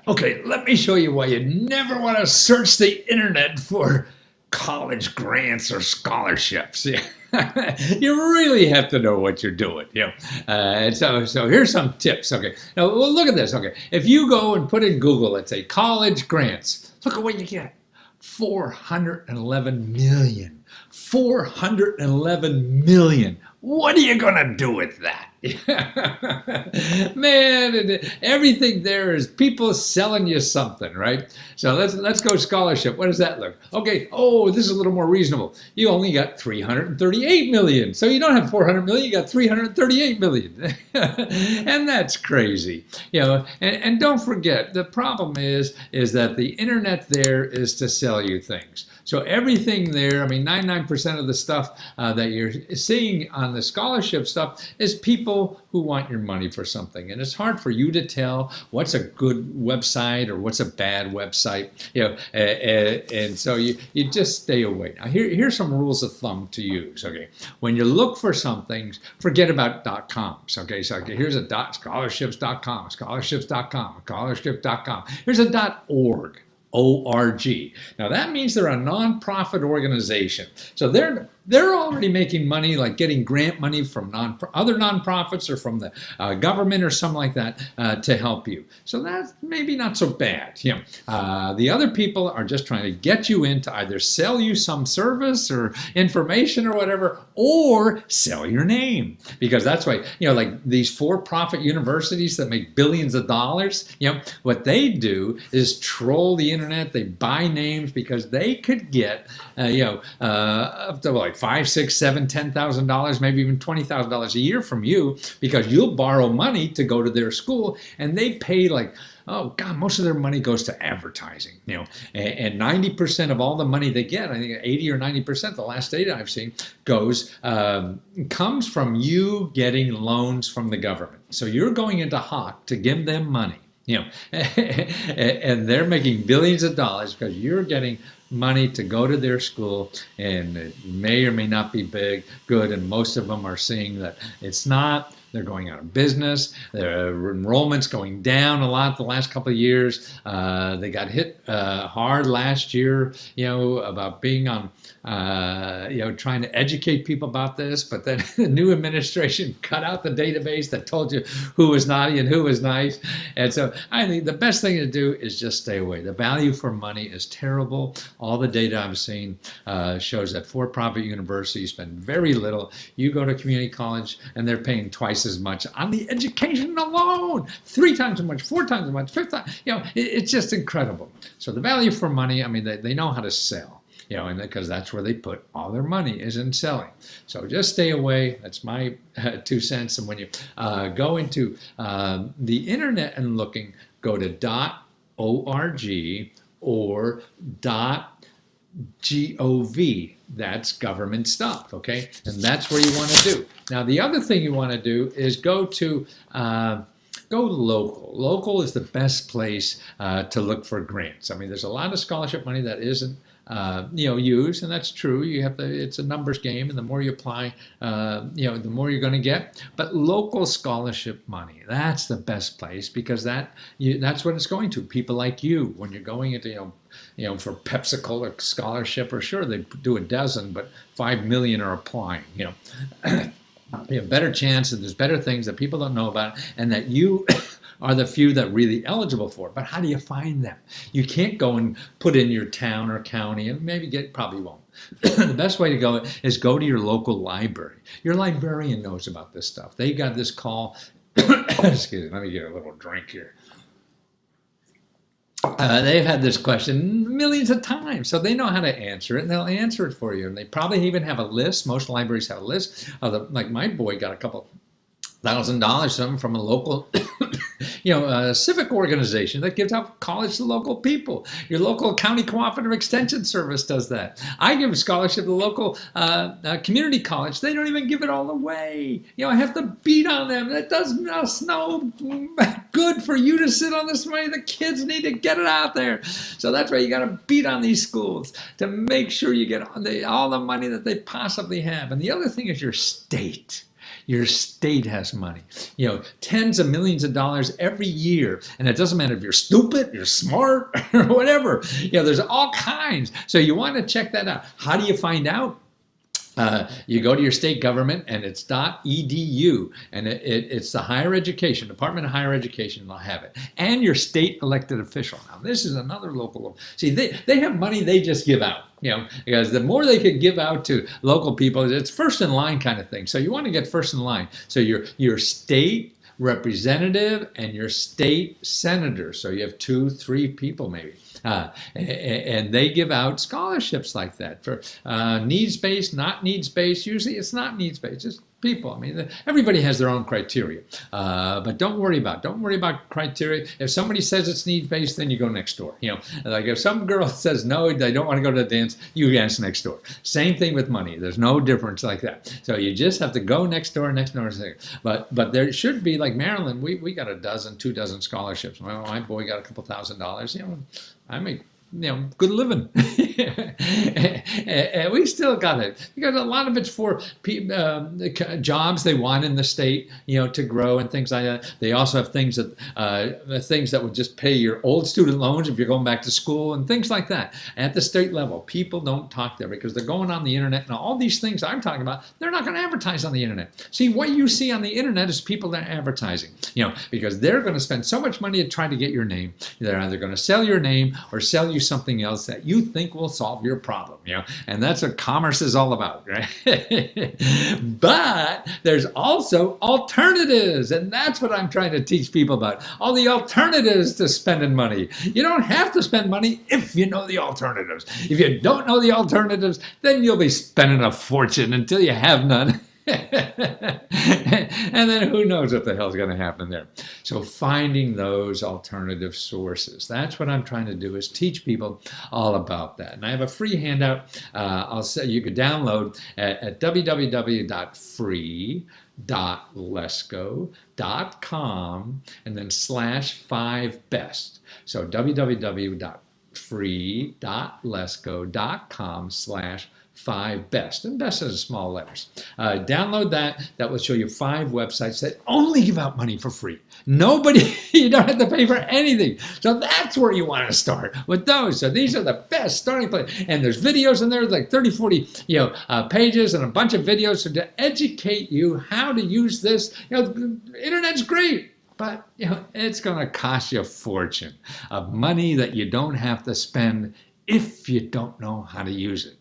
Okay, let me show you why you never want to search the internet for college grants or scholarships. You really have to know what you're doing. So here's some tips. Okay, now well, look at this. Okay, if you go and put in Google, let's say college grants, look at what you get. 411 million. 411 million. What are you going to do with that? Man, everything there is people selling you something, right? So let's go scholarship. What does that look? Okay, oh, this is a little more reasonable. You only got 338 million. So you don't have 400 million, you got 338 million. And that's crazy. And don't forget, the problem is that the internet there is to sell you things. So everything there, I mean, 99% of the stuff that you're seeing on the scholarship stuff is people who want your money for something. And it's hard for you to tell what's a good website or what's a bad website. And so you just stay away. Now, here's some rules of thumb to use. Okay, when you look for something, forget about .coms. Okay, so here's a scholarships.com, scholarships.com, scholarship.com. Here's a .org. O-R-G. Now that means they're a nonprofit organization. So they're already making money, like getting grant money from other nonprofits or from the government or something like that to help you. So that's maybe not so bad. The other people are just trying to get you in to either sell you some service or information or whatever, or sell your name. Because that's why, like these for-profit universities that make billions of dollars, what they do is troll the internet. They buy names because they could get, up to like $5, $6, $7, $10,000, maybe even $20,000 a year from you, because you'll borrow money to go to their school, and they pay like, oh God, most of their money goes to advertising, and 90% of all the money they get, I think 80 or 90%, the last data I've seen, comes from you getting loans from the government. So you're going into Hawk to give them money, and they're making billions of dollars because you're getting money to go to their school, and it may or may not be good, and most of them are seeing that it's not. They're going out of business. Their enrollment's going down a lot the last couple of years. They got hit hard last year, about being on, trying to educate people about this. But then the new administration cut out the database that told you who was naughty and who was nice. And so I think the best thing to do is just stay away. The value for money is terrible. All the data I've seen shows that for-profit universities spend very little. You go to community college and they're paying twice as much on the education alone, 3 times as much, 4 times as much, 5 times. It's just incredible. So the value for money, I mean, they know how to sell, and because that's where they put all their money is in selling. So just stay away. That's my 2 cents. And when you go into the internet and looking, go to .org or .gov. That's government stuff, okay? And that's where you want to do. Now, the other thing you want to do is go local. Local is the best place to look for grants. I mean, there's a lot of scholarship money that isn't used, and that's true. It's a numbers game, and the more you apply, the more you're going to get. But local scholarship money, that's the best place, because that's what it's going to. People like you, when you're going into, for Pepsi-Cola scholarship, or sure, they do a dozen, but 5 million are applying, You have better chance, and there's better things that people don't know about, and that you are the few that are really eligible for it. But how do you find them? You can't go and put in your town or county, and probably won't. The best way to go is go to your local library. Your librarian knows about this stuff. They got this call. Excuse me, let me get a little drink here. They've had this question millions of times, so they know how to answer it, and they'll answer it for you. And they probably even have a list. Most libraries have a list of like my boy got a couple $1,000 from a local civic organization that gives out college to local people. Your local county cooperative extension service does that. I give a scholarship to the local community college. They don't even give it all away. I have to beat on them. That does no good for you to sit on this money. The kids need to get it out there. So that's why you got to beat on these schools to make sure you get all the money that they possibly have. And the other thing is your state. Your state has money. Tens of millions of dollars every year. And it doesn't matter if you're stupid, you're smart, or whatever. There's all kinds. So you want to check that out. How do you find out? You go to your state government, and it's .edu, and it's the higher education, Department of Higher Education, they'll have it. And your state elected official. Now, this is another local. See, they have money they just give out, because the more they could give out to local people, it's first in line kind of thing. So you want to get first in line. So your state representative and your state senator. So you have 2, 3 people maybe. And they give out scholarships like that for needs-based, not needs-based. Usually it's not needs-based, it's people. I mean, everybody has their own criteria. But don't worry about criteria. If somebody says it's needs-based, then you go next door. Like if some girl says no, they don't want to go to the dance, you dance next door. Same thing with money. There's no difference like that. So you just have to go next door. But there should be, like Maryland, we got 2 dozen scholarships. My boy got a couple $1,000s. I make good living. And we still got it because a lot of it's for jobs they want in the state, to grow and things like that. They also have things that would just pay your old student loans if you're going back to school and things like that. At the state level, people don't talk there because they're going on the internet, and all these things I'm talking about, they're not going to advertise on the internet. See, what you see on the internet is people that are advertising, because they're going to spend so much money to try to get your name. They're either going to sell your name or sell you something else that you think will solve your problem, and that's what commerce is all about, right? But there's also alternatives, and that's what I'm trying to teach people about. All the alternatives to spending money. You don't have to spend money if you know the alternatives. If you don't know the alternatives, then you'll be spending a fortune until you have none. And then who knows what the hell's going to happen there. So finding those alternative sources, that's what I'm trying to do, is teach people all about that. And I have a free handout I'll say you could download at www.free.lesko.com and then /5best. So www.free.lesko.com/5best, and best is small letters. Download that. That will show you 5 websites that only give out money for free. You don't have to pay for anything. So that's where you want to start, with those. So these are the best starting place. And there's videos in there, like 30, 40 pages, and a bunch of videos to educate you how to use this. Internet's great, but it's going to cost you a fortune of money that you don't have to spend if you don't know how to use it.